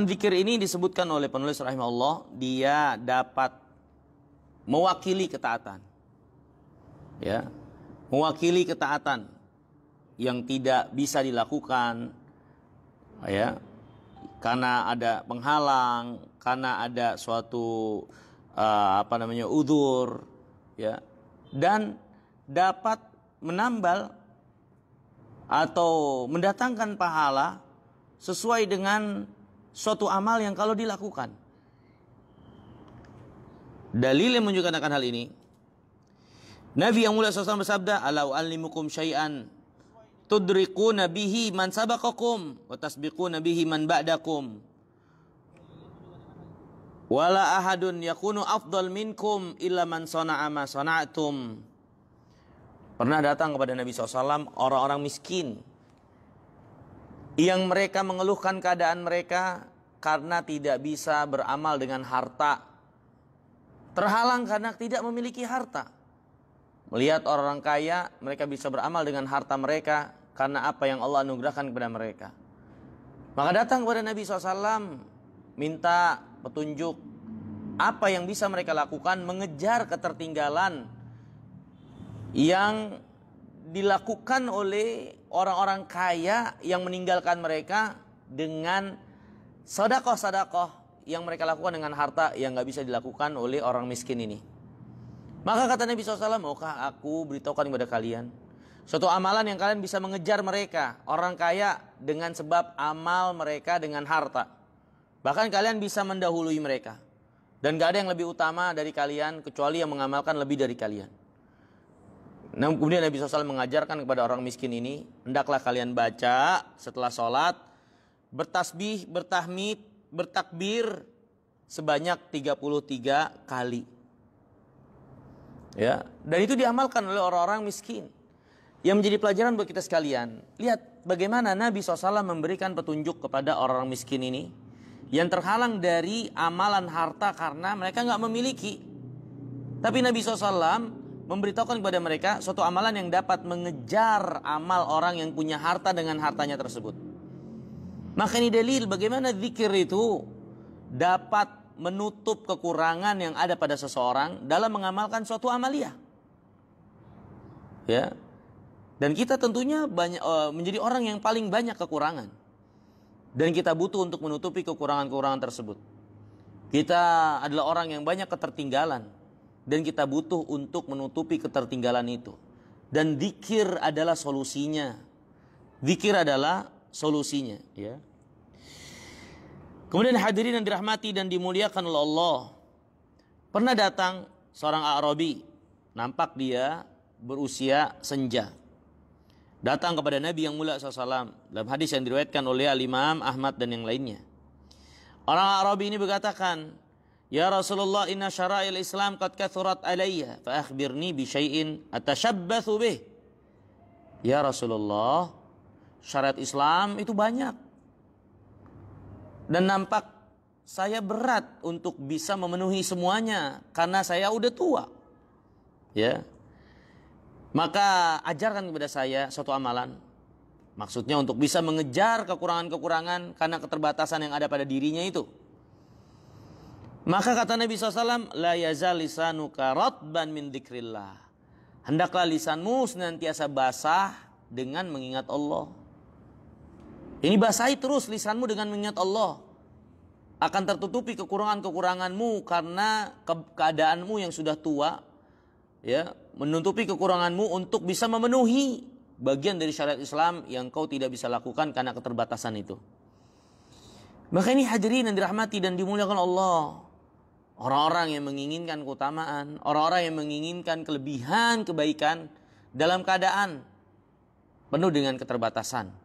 Zikir ini disebutkan oleh penulis rahimahullah, dia dapat mewakili ketaatan. Ya, mewakili ketaatan yang tidak bisa dilakukan, ya, karena ada penghalang, karena ada suatu udzur, ya, dan dapat menambal atau mendatangkan pahala sesuai dengan suatu amal yang kalau dilakukan. Dalil yang menunjukkan akan hal ini, Nabi yang mulia SAW bersabda, "Ala u'allimukum syai'an tudrikuna bihi man sabaqakum wa tasbiquna bihi man ba'dakum. Wala ahadun yakunu afdal minkum illa man sana'a ma sana'tum." Pernah datang kepada Nabi SAW orang-orang miskin yang mereka mengeluhkan keadaan mereka karena tidak bisa beramal dengan harta. Terhalang karena tidak memiliki harta. Melihat orang-orang kaya, mereka bisa beramal dengan harta mereka karena apa yang Allah anugerahkan kepada mereka. Maka datang kepada Nabi SAW, minta petunjuk apa yang bisa mereka lakukan, mengejar ketertinggalan yang dilakukan oleh orang-orang kaya yang meninggalkan mereka dengan sedekah-sedekah yang mereka lakukan dengan harta yang gak bisa dilakukan oleh orang miskin ini. Maka kata Nabi SAW, maukah aku beritahukan kepada kalian suatu amalan yang kalian bisa mengejar mereka, orang kaya, dengan sebab amal mereka dengan harta. Bahkan kalian bisa mendahului mereka. Dan gak ada yang lebih utama dari kalian kecuali yang mengamalkan lebih dari kalian. Nah, kemudian Nabi SAW mengajarkan kepada orang miskin ini, hendaklah kalian baca setelah sholat, bertasbih, bertahmid, bertakbir sebanyak 33 kali. Ya, dan itu diamalkan oleh orang-orang miskin. Yang menjadi pelajaran buat kita sekalian, lihat bagaimana Nabi SAW memberikan petunjuk kepada orang-orang miskin ini yang terhalang dari amalan harta karena mereka nggak memiliki. Tapi Nabi SAW memberitahukan kepada mereka suatu amalan yang dapat mengejar amal orang yang punya harta dengan hartanya tersebut. Maka ini dalil bagaimana zikir itu dapat menutup kekurangan yang ada pada seseorang dalam mengamalkan suatu amalia. Ya. Dan kita tentunya menjadi orang yang paling banyak kekurangan. Dan kita butuh untuk menutupi kekurangan-kekurangan tersebut. Kita adalah orang yang banyak ketertinggalan. Dan kita butuh untuk menutupi ketertinggalan itu. Dan zikir adalah solusinya. Zikir adalah solusinya. Ya. Kemudian hadirin yang dirahmati dan dimuliakan oleh Allah. Pernah datang seorang Arabi. Nampak dia berusia senja. Datang kepada Nabi yang mulia SAW. Dalam hadis yang diriwayatkan oleh Al-Imam Ahmad dan yang lainnya. Orang Arabi ini berkatakan, "Ya Rasulullah, inna syara'il Islam qad kathurat alayya, fa akhbirni bi syai'in atashabbathu bih." Ya Rasulullah, syariat Islam itu banyak. Dan nampak saya berat untuk bisa memenuhi semuanya karena saya udah tua. Ya. Maka ajarkan kepada saya suatu amalan. Maksudnya untuk bisa mengejar kekurangan-kekurangan karena keterbatasan yang ada pada dirinya itu. Maka kata Nabi SAW, la yazal lisanuka ratban min dzikrillah. Hendaklah lisanmu senantiasa basah dengan mengingat Allah. Ini basahi terus lisanmu dengan mengingat Allah. Akan tertutupi kekurangan-kekuranganmu karena keadaanmu yang sudah tua. Ya, menutupi kekuranganmu untuk bisa memenuhi bagian dari syariat Islam yang kau tidak bisa lakukan karena keterbatasan itu. Maka ini hadirin yang dirahmati dan dimuliakan Allah. Orang-orang yang menginginkan keutamaan, orang-orang yang menginginkan kelebihan, kebaikan dalam keadaan penuh dengan keterbatasan.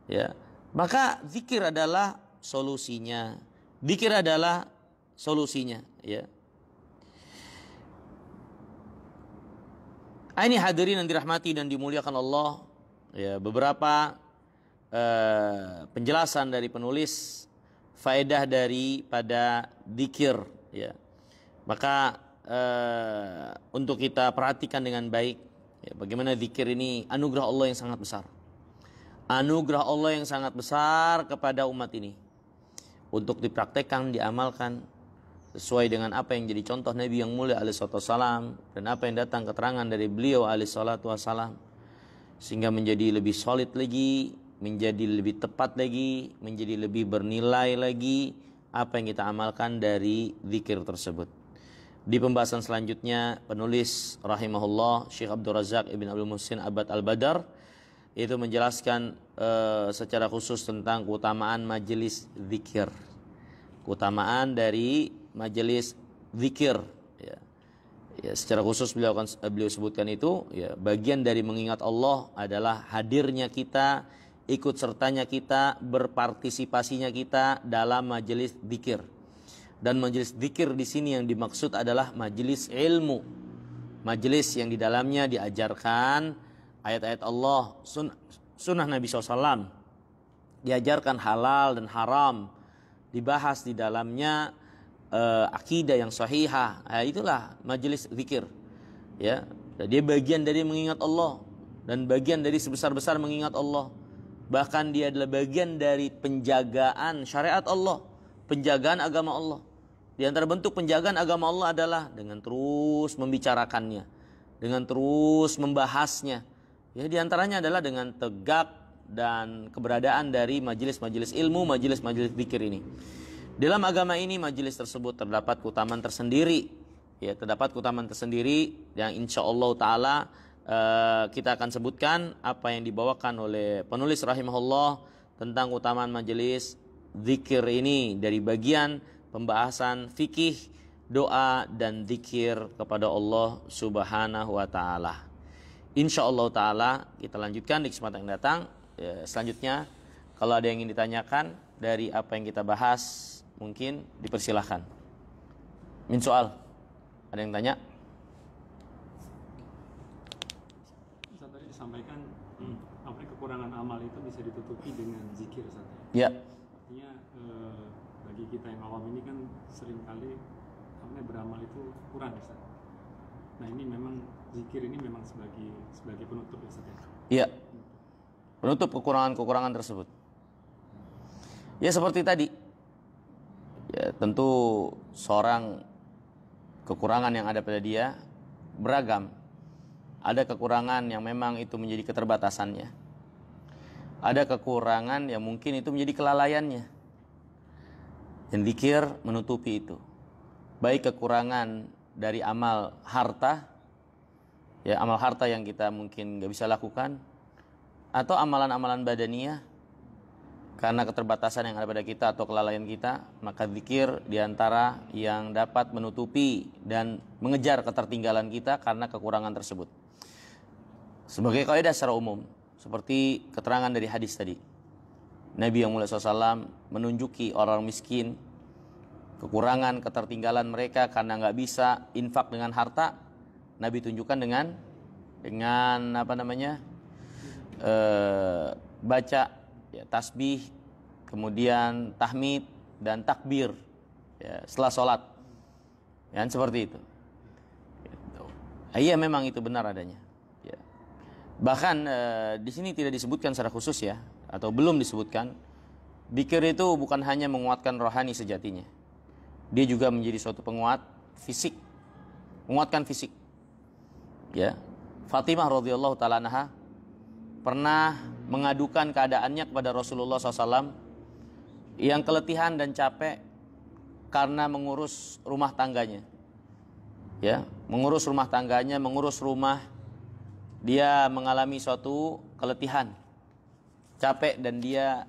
Ya, maka zikir adalah solusinya. Zikir adalah solusinya, ya. Ini hadirin yang dirahmati dan dimuliakan Allah. Ya, beberapa penjelasan dari penulis faedah daripada zikir, ya. Maka untuk kita perhatikan dengan baik, ya, bagaimana zikir ini anugerah Allah yang sangat besar. Anugerah Allah yang sangat besar kepada umat ini. untuk dipraktekkan, diamalkan sesuai dengan apa yang jadi contoh Nabi yang mulia alaihi wassalam dan apa yang datang keterangan dari beliau alaihi wassalam, sehingga menjadi lebih solid lagi, menjadi lebih tepat lagi, menjadi lebih bernilai lagi apa yang kita amalkan dari zikir tersebut. Di pembahasan selanjutnya, penulis rahimahullah Syekh Abdul Razak Ibn Abdul Muhsin Abad Al-Badar itu menjelaskan secara khusus tentang keutamaan majelis zikir, keutamaan dari majelis zikir, ya. Ya, secara khusus beliau sebutkan itu, ya, bagian dari mengingat Allah adalah hadirnya kita, ikut sertanya kita, berpartisipasinya kita dalam majelis zikir. Dan majelis zikir di sini yang dimaksud adalah majelis ilmu, majelis yang di dalamnya diajarkan ayat-ayat Allah, sunnah Nabi SAW, diajarkan halal dan haram, dibahas di dalamnya akidah yang sahihah. Nah, itulah majelis zikir, ya. Dia bagian dari mengingat Allah dan bagian dari sebesar-besar mengingat Allah. Bahkan dia adalah bagian dari penjagaan syariat Allah, penjagaan agama Allah. Di antara bentuk penjagaan agama Allah adalah dengan terus membicarakannya, dengan terus membahasnya. Ya, di antaranya adalah dengan tegak dan keberadaan dari majelis-majelis ilmu, majelis-majelis zikir ini. Dalam agama ini majelis tersebut terdapat keutamaan tersendiri, ya, terdapat keutamaan tersendiri yang insya Allah Taala kita akan sebutkan apa yang dibawakan oleh penulis rahimahullah tentang keutamaan majelis zikir ini dari bagian pembahasan fikih, doa dan zikir kepada Allah Subhanahu Wa Taala. Insya Allah Taala kita lanjutkan di kesempatan yang datang. Selanjutnya, kalau ada yang ingin ditanyakan dari apa yang kita bahas, mungkin dipersilahkan. Min soal, ada yang tanya? Ustaz tadi disampaikan apa kekurangan amal itu bisa ditutupi dengan zikir, Ustaz. Ya. Artinya bagi kita yang awam ini kan seringkali beramal itu kurang, Ustaz. Nah, ini memang zikir ini memang sebagai penutup, Ustaz, ya. Iya. Penutup kekurangan-kekurangan tersebut. Ya seperti tadi. Ya, tentu seorang kekurangan yang ada pada dia beragam. Ada kekurangan yang memang itu menjadi keterbatasannya. Ada kekurangan yang mungkin itu menjadi kelalaiannya. Dan zikir menutupi itu. Baik kekurangan dari amal harta, ya, amal harta yang kita mungkin gak bisa lakukan, atau amalan-amalan badaniyah karena keterbatasan yang ada pada kita atau kelalaian kita, maka zikir diantara yang dapat menutupi dan mengejar ketertinggalan kita karena kekurangan tersebut. Sebagai kaidah secara umum, seperti keterangan dari hadis tadi, Nabi yang mulia SAW menunjuki orang miskin kekurangan, ketertinggalan mereka karena nggak bisa infak dengan harta. Nabi tunjukkan dengan baca, ya, tasbih, kemudian tahmid dan takbir, ya, setelah sholat, ya, seperti itu. Iya, memang itu benar adanya. Ya. Bahkan di sini tidak disebutkan secara khusus, ya, atau belum disebutkan. Dzikir itu bukan hanya menguatkan rohani sejatinya, dia juga menjadi suatu penguat fisik, menguatkan fisik. Ya, Fatimah radhiyallahu taala anha pernah mengadukan keadaannya kepada Rasulullah SAW yang keletihan dan capek karena mengurus rumah tangganya. Ya, mengurus rumah tangganya, mengurus rumah, dia mengalami suatu keletihan, capek, dan dia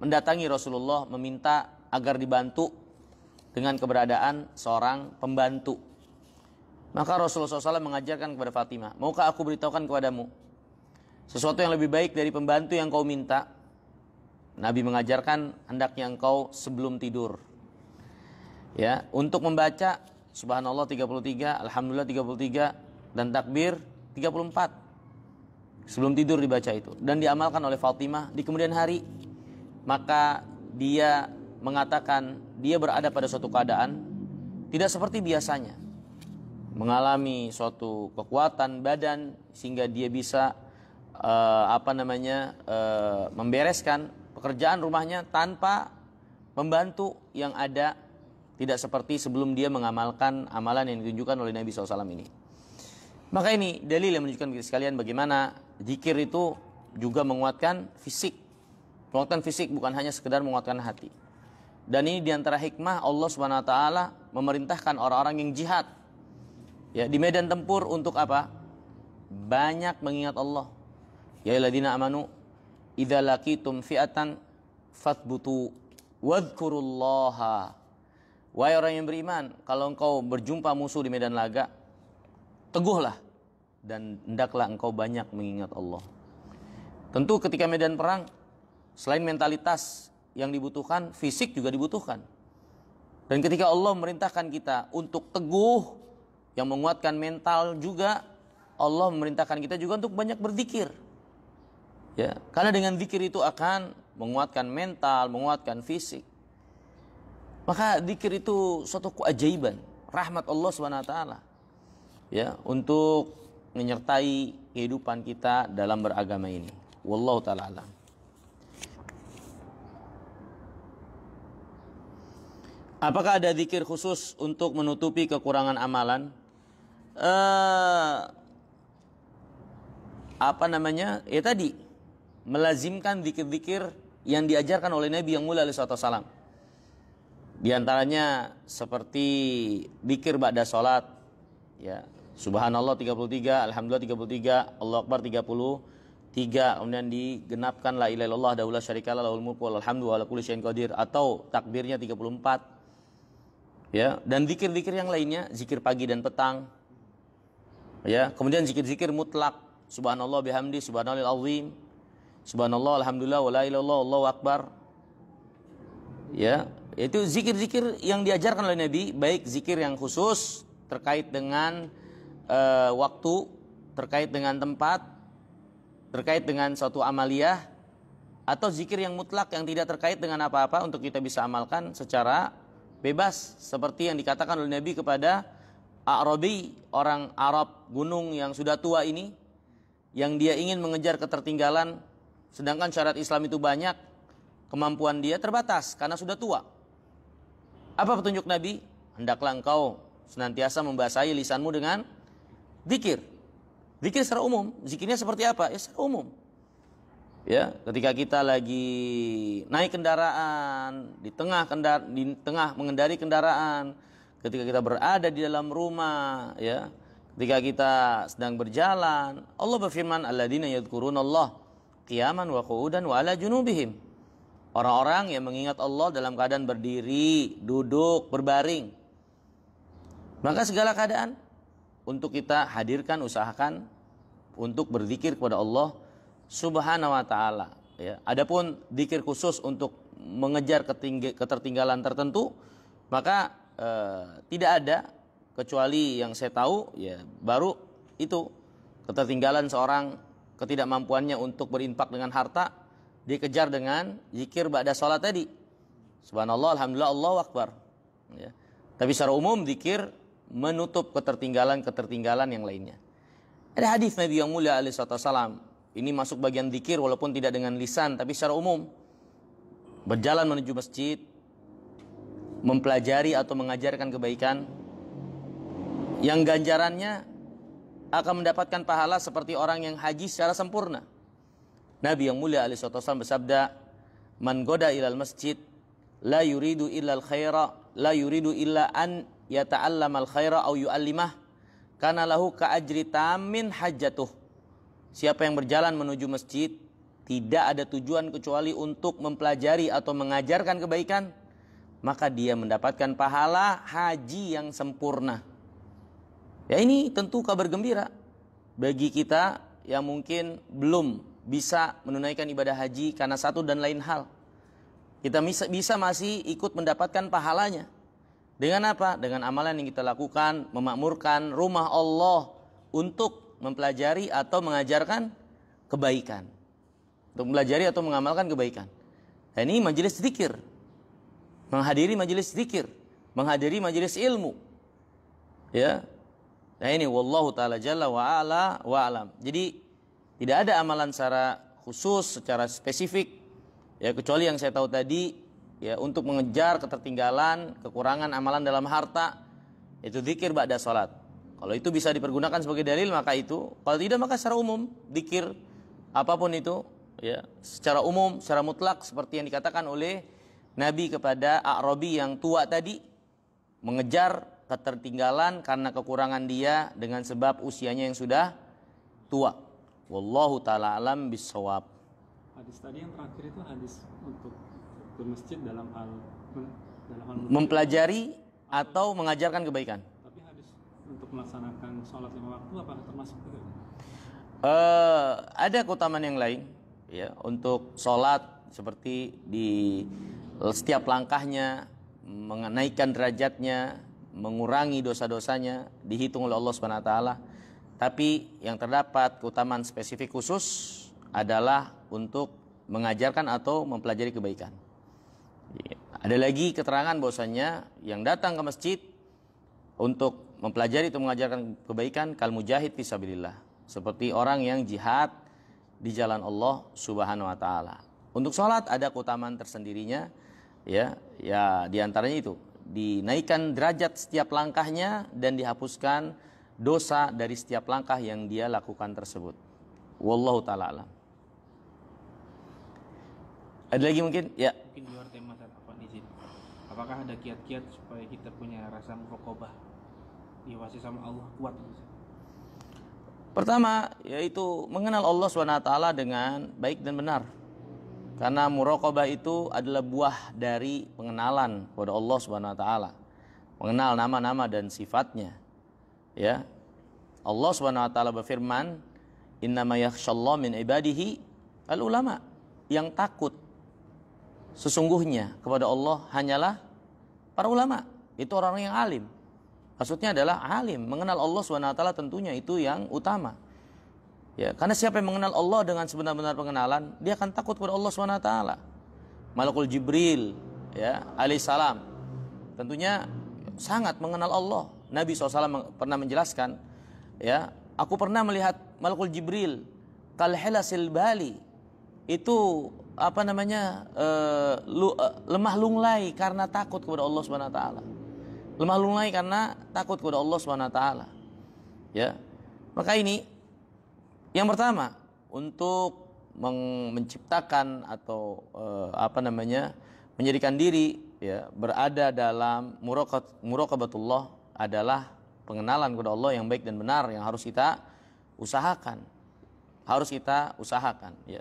mendatangi Rasulullah meminta agar dibantu dengan keberadaan seorang pembantu. Maka Rasulullah SAW mengajarkan kepada Fatimah, maukah aku beritahukan kepadamu sesuatu yang lebih baik dari pembantu yang kau minta? Nabi mengajarkan hendaknya engkau sebelum tidur, ya, untuk membaca Subhanallah 33, Alhamdulillah 33, dan takbir 34. Sebelum tidur dibaca itu dan diamalkan oleh Fatimah di kemudian hari. Maka dia mengatakan dia berada pada suatu keadaan tidak seperti biasanya, mengalami suatu kekuatan badan sehingga dia bisa membereskan pekerjaan rumahnya tanpa membantu yang ada, tidak seperti sebelum dia mengamalkan amalan yang ditunjukkan oleh Nabi SAW ini. Maka ini dalil yang menunjukkan kita sekalian bagaimana zikir itu juga menguatkan fisik. Menguatkan fisik bukan hanya sekedar menguatkan hati. Dan ini diantara hikmah Allah SWT memerintahkan orang-orang yang jihad, ya, di medan tempur untuk apa? Banyak mengingat Allah. Ya ayyuhalladzina amanu idza laqitum fi'atan fathbutu wadhkurullaha. Wahai orang yang beriman, kalau engkau berjumpa musuh di medan laga, teguhlah dan hendaklah engkau banyak mengingat Allah. Tentu ketika medan perang, selain mentalitas yang dibutuhkan, fisik juga dibutuhkan. Dan ketika Allah memerintahkan kita untuk teguh, yang menguatkan mental juga, Allah memerintahkan kita juga untuk banyak berzikir. Ya, karena dengan zikir itu akan menguatkan mental, menguatkan fisik. Maka zikir itu suatu keajaiban, rahmat Allah SWT, ya, untuk menyertai kehidupan kita dalam beragama ini. Wallahu ta'ala alam. Apakah ada zikir khusus untuk menutupi kekurangan amalan? Ya tadi, melazimkan zikir-zikir yang diajarkan oleh Nabi yang mulia alaihi wasallam. Di antaranya seperti zikir ba'da salat, ya, subhanallah 33, alhamdulillah 33, Allahu akbar 33, kemudian digenapkan la ilaha illallah wahdahu la syarikalah lahul mulku wa lahul hamdu wa ala kulli syai'in qadir, atau takbirnya 34. Ya, dan zikir-zikir yang lainnya, zikir pagi dan petang. Ya, kemudian zikir-zikir mutlak, subhanallah bihamdi, subhanallahil azim, subhanallah alhamdulillah wa la ilaha illallah wallahu akbar. Ya, itu zikir-zikir yang diajarkan oleh Nabi, baik zikir yang khusus terkait dengan waktu, terkait dengan tempat, terkait dengan suatu amaliyah, atau zikir yang mutlak yang tidak terkait dengan apa-apa untuk kita bisa amalkan secara bebas, seperti yang dikatakan oleh Nabi kepada A'rabi, orang Arab gunung yang sudah tua ini, yang dia ingin mengejar ketertinggalan, sedangkan syarat Islam itu banyak, kemampuan dia terbatas karena sudah tua. Apa petunjuk Nabi? Hendaklah engkau senantiasa membasahi lisanmu dengan zikir. Zikir secara umum. Zikirnya seperti apa? Ya secara umum. Ya, ketika kita lagi naik kendaraan, di tengah mengendari kendaraan, ketika kita berada di dalam rumah, ya, ketika kita sedang berjalan, Allah berfirman, alladzina yadhkurunallah qiyaman wa qu'udan wa ala junubihim. Orang-orang yang mengingat Allah dalam keadaan berdiri, duduk, berbaring. Maka segala keadaan untuk kita hadirkan, usahakan untuk berzikir kepada Allah Subhanahu wa taala, ya. Adapun zikir khusus untuk mengejar ketertinggalan tertentu, maka tidak ada, kecuali yang saya tahu, ya, baru itu ketertinggalan seorang, ketidakmampuannya untuk berinfak dengan harta, dikejar dengan zikir ba'da salat tadi, subhanallah alhamdulillah Allahu akbar, ya. Tapi secara umum zikir menutup ketertinggalan yang lainnya. Ada hadis Nabi yang mulia alaihi wasallam, ini masuk bagian zikir walaupun tidak dengan lisan, tapi secara umum, berjalan menuju masjid, mempelajari atau mengajarkan kebaikan, yang ganjarannya akan mendapatkan pahala seperti orang yang haji secara sempurna. Nabi yang mulia alaihi wasallam bersabda, man goda ilal masjid la yuridu illa al khaira la yuridu illa an yata'allamal khaira au yu'allimah kana lahu ka ajri tamin hajjatuh. Siapa yang berjalan menuju masjid tidak ada tujuan kecuali untuk mempelajari atau mengajarkan kebaikan, maka dia mendapatkan pahala haji yang sempurna. Ya, ini tentu kabar gembira bagi kita yang mungkin belum bisa menunaikan ibadah haji karena satu dan lain hal. Kita bisa masih ikut mendapatkan pahalanya. Dengan apa? Dengan amalan yang kita lakukan, memakmurkan rumah Allah untuk mempelajari atau mengajarkan kebaikan. Untuk mempelajari atau mengamalkan kebaikan. Dan ini majelis zikir. Menghadiri majelis zikir, menghadiri majelis ilmu. Ya. Nah ini wallahu taala jalla wa ala wa alam. Jadi tidak ada amalan secara khusus, secara spesifik, ya, kecuali yang saya tahu tadi, ya untuk mengejar ketertinggalan, kekurangan amalan dalam harta, itu zikir ba'da salat. Kalau itu bisa dipergunakan sebagai dalil maka itu, kalau tidak maka secara umum zikir apapun itu ya, secara umum, secara mutlak seperti yang dikatakan oleh Nabi kepada A'rabi yang tua tadi, mengejar ketertinggalan karena kekurangan dia dengan sebab usianya yang sudah tua. Wallahu taala alam bisawab. Hadis tadi yang terakhir itu hadis untuk ke masjid dalam hal mempelajari atau mengajarkan kebaikan. Tapi hadis untuk melaksanakan sholat 5 waktu apakah termasuk juga? Ada keutamaan yang lain ya untuk sholat, seperti di setiap langkahnya menaikkan derajatnya, mengurangi dosa-dosanya, dihitung oleh Allah Subhanahu wa taala. Tapi yang terdapat keutamaan spesifik khusus adalah untuk mengajarkan atau mempelajari kebaikan. Ada lagi keterangan bahwasanya yang datang ke masjid untuk mempelajari atau mengajarkan kebaikan kal mujahid fisabilillah, seperti orang yang jihad di jalan Allah Subhanahu wa taala. Untuk sholat ada keutamaan tersendirinya ya diantaranya itu dinaikkan derajat setiap langkahnya dan dihapuskan dosa dari setiap langkah yang dia lakukan tersebut. Wallahu taala alam. Ada lagi mungkin? Ya. Mungkin di luar tema saat apa izin. Apakah ada kiat-kiat supaya kita punya rasa muraqabah, diwasi sama Allah kuat? Pertama yaitu mengenal Allah SWT dengan baik dan benar. Karena muraqabah itu adalah buah dari pengenalan kepada Allah SWT. Mengenal nama-nama dan sifatnya. Ya. Allah SWT berfirman, "Innama yakhshallahu min ibadihi al-ulama." Yang takut sesungguhnya kepada Allah hanyalah para ulama. Itu orang yang alim. Maksudnya adalah alim, mengenal Allah SWT tentunya itu yang utama. Ya, karena siapa yang mengenal Allah dengan sebenar-benar pengenalan, dia akan takut kepada Allah SWT. Malakul Jibril ya, alaihissalam tentunya sangat mengenal Allah. Nabi SAW pernah menjelaskan, ya, aku pernah melihat Malakul Jibril kal hilasil bali, itu lemah lunglai karena takut kepada Allah SWT. Lemah lunglai karena takut kepada Allah SWT. Ya. Maka ini yang pertama untuk menciptakan atau menjadikan diri ya berada dalam muraqabatullah adalah pengenalan kepada Allah yang baik dan benar yang harus kita usahakan. Harus kita usahakan ya.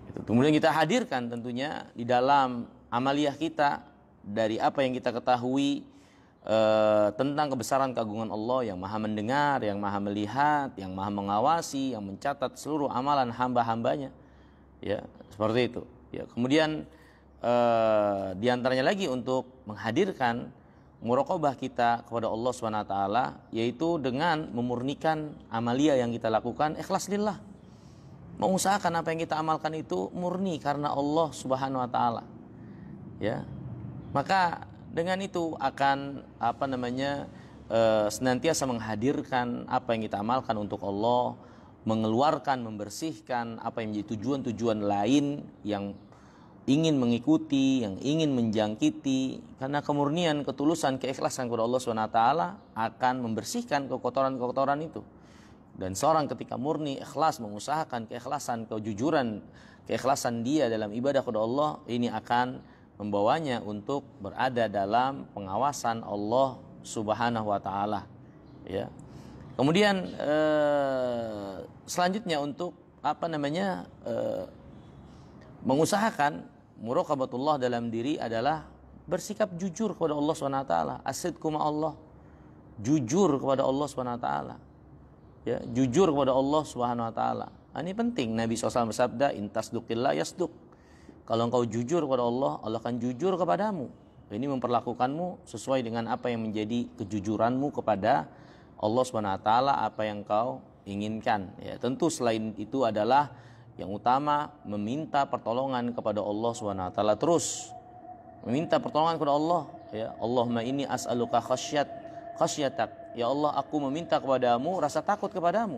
Kemudian kita hadirkan tentunya di dalam amaliyah kita dari apa yang kita ketahui tentang kebesaran keagungan Allah yang maha mendengar, yang maha melihat, yang maha mengawasi, yang mencatat seluruh amalan hamba-hambanya. Ya, seperti itu. Ya, kemudian diantaranya lagi untuk menghadirkan muraqabah kita kepada Allah SWT, yaitu dengan memurnikan amaliyah yang kita lakukan ikhlas lillah. Mengusahakan apa yang kita amalkan itu murni karena Allah Subhanahu wa taala. Ya. Maka dengan itu akan senantiasa menghadirkan apa yang kita amalkan untuk Allah, mengeluarkan, membersihkan apa yang menjadi tujuan-tujuan lain yang ingin mengikuti, yang ingin menjangkiti, karena kemurnian, ketulusan, keikhlasan kepada Allah Subhanahu wa taala akan membersihkan kekotoran-kekotoran itu. Dan seorang ketika murni, ikhlas, mengusahakan keikhlasan, kejujuran, keikhlasan dia dalam ibadah kepada Allah, ini akan membawanya untuk berada dalam pengawasan Allah Subhanahu wa taala. Ya. Kemudian selanjutnya untuk mengusahakan muraqabatullah dalam diri adalah bersikap jujur kepada Allah Subhanahu wa taala, asidqu ma'allah. Jujur kepada Allah Subhanahu wa taala. Ya, jujur kepada Allah Subhanahu wa taala. Ini penting. Nabi SAW bersabda, "Intasduqillah yasduq." Kalau engkau jujur kepada Allah, Allah akan jujur kepadamu. Ini memperlakukanmu sesuai dengan apa yang menjadi kejujuranmu kepada Allah Subhanahu wa taala, apa yang kau inginkan. Ya, tentu selain itu adalah yang utama meminta pertolongan kepada Allah Subhanahu wa taala, terus meminta pertolongan kepada Allah. Ya, Allahumma inni as'aluka khasyatak. Ya Allah, aku meminta kepadamu rasa takut kepadamu.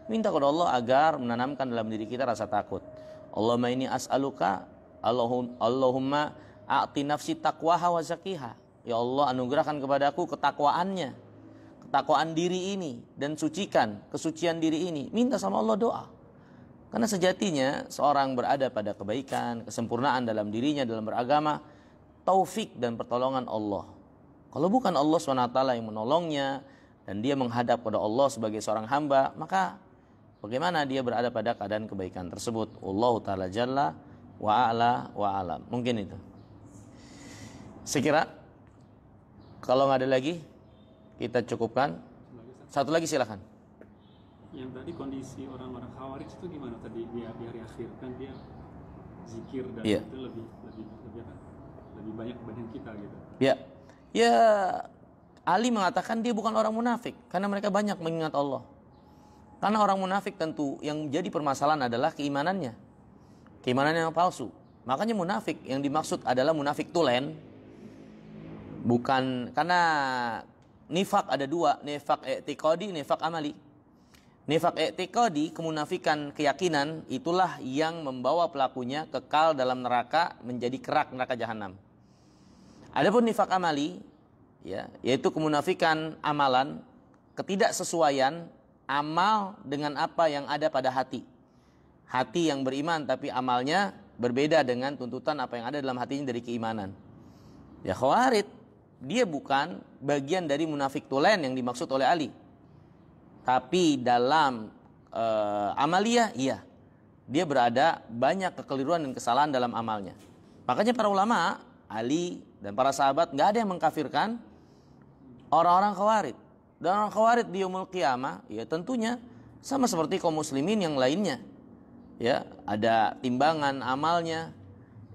Minta kepada Allah agar menanamkan dalam diri kita rasa takut. Allahumma inni as'aluka, Allahumma a'ti nafsi taqwaha wa zakiha. Ya Allah, anugerahkan kepadaku ketakwaannya, ketakwaan diri ini, dan sucikan kesucian diri ini. Minta sama Allah doa. Karena sejatinya seorang berada pada kebaikan, kesempurnaan dalam dirinya, dalam beragama, taufik dan pertolongan Allah. Kalau bukan Allah SWT yang menolongnya, dan dia menghadap pada Allah sebagai seorang hamba, maka bagaimana dia berada pada keadaan kebaikan tersebut? Wallahu ta'ala jalla wa'ala wa'alam. Mungkin itu. Sekira kalau nggak ada lagi, kita cukupkan. Satu lagi silakan. Yang tadi kondisi orang-orang Khawarij itu gimana tadi, di hari akhir kan dia zikir dan itu lebih banyak dibanding kita gitu. Ya, Ali mengatakan dia bukan orang munafik karena mereka banyak mengingat Allah. Karena orang munafik tentu yang jadi permasalahan adalah keimanannya. Keimanannya yang palsu. Makanya munafik yang dimaksud adalah munafik tulen. Bukan, karena nifak ada dua, nifak i'tiqadi, nifak amali. Nifak i'tiqadi, kemunafikan keyakinan, itulah yang membawa pelakunya kekal dalam neraka, menjadi kerak neraka jahanam. Adapun nifak amali, ya, yaitu kemunafikan amalan, ketidaksesuaian amal dengan apa yang ada pada hati. Hati yang beriman tapi amalnya berbeda dengan tuntutan apa yang ada dalam hatinya dari keimanan. Ya, Khawarij dia bukan bagian dari munafik tulen yang dimaksud oleh Ali. Tapi dalam amaliyah, iya, dia berada banyak kekeliruan dan kesalahan dalam amalnya. Makanya para ulama, Ali dan para sahabat, nggak ada yang mengkafirkan orang-orang Khawarij. Dan orang Khawarij di yaumul qiyamah, ya tentunya sama seperti kaum muslimin yang lainnya. Ya, ada timbangan amalnya,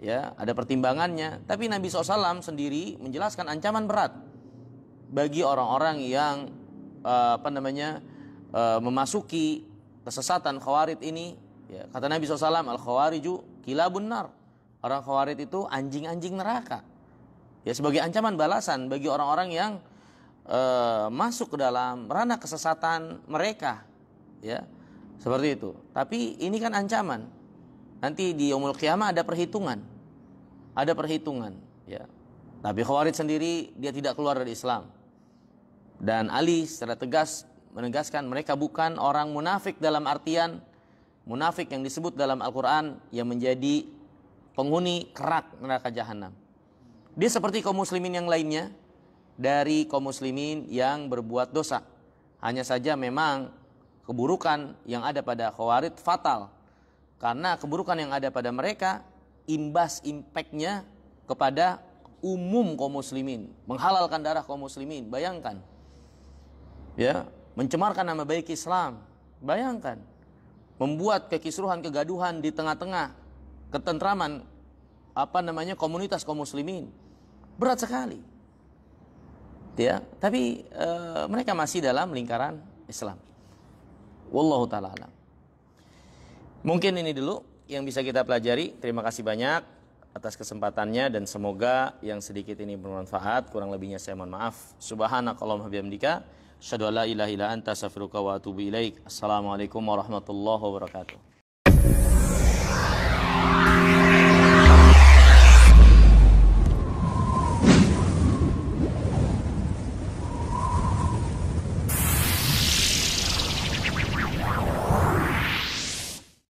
ya, ada pertimbangannya. Tapi Nabi SAW sendiri menjelaskan ancaman berat bagi orang-orang yang memasuki kesesatan Khawarij ini. Ya, kata Nabi SAW, al-khawariju kilabun nar. Orang Khawarij itu anjing-anjing neraka. Ya, sebagai ancaman balasan bagi orang-orang yang masuk ke dalam ranah kesesatan mereka. Ya, seperti itu. Tapi ini kan ancaman. Nanti di yaumul qiyamah ada perhitungan. Ada perhitungan, ya. Tapi Khawarij sendiri dia tidak keluar dari Islam. Dan Ali secara tegas menegaskan mereka bukan orang munafik dalam artian munafik yang disebut dalam Al-Quran yang menjadi penghuni kerak neraka jahanam. Dia seperti kaum muslimin yang lainnya dari kaum muslimin yang berbuat dosa. Hanya saja memang keburukan yang ada pada Khawarij fatal. Karena keburukan yang ada pada mereka impactnya kepada umum kaum muslimin, menghalalkan darah kaum muslimin. Bayangkan, ya, mencemarkan nama baik Islam. Bayangkan, membuat kekisruhan, kegaduhan di tengah-tengah ketentraman komunitas kaum muslimin. Berat sekali, ya. Tapi mereka masih dalam lingkaran Islam. Wallahu ta'ala alam. Mungkin ini dulu yang bisa kita pelajari. Terima kasih banyak atas kesempatannya dan semoga yang sedikit ini bermanfaat. Kurang lebihnya saya mohon maaf. Subhanakallahumma bihamdika asyhadu an la ilaha illa anta astaghfiruka wa atubu ilaik. Assalamualaikum warahmatullahi wabarakatuh.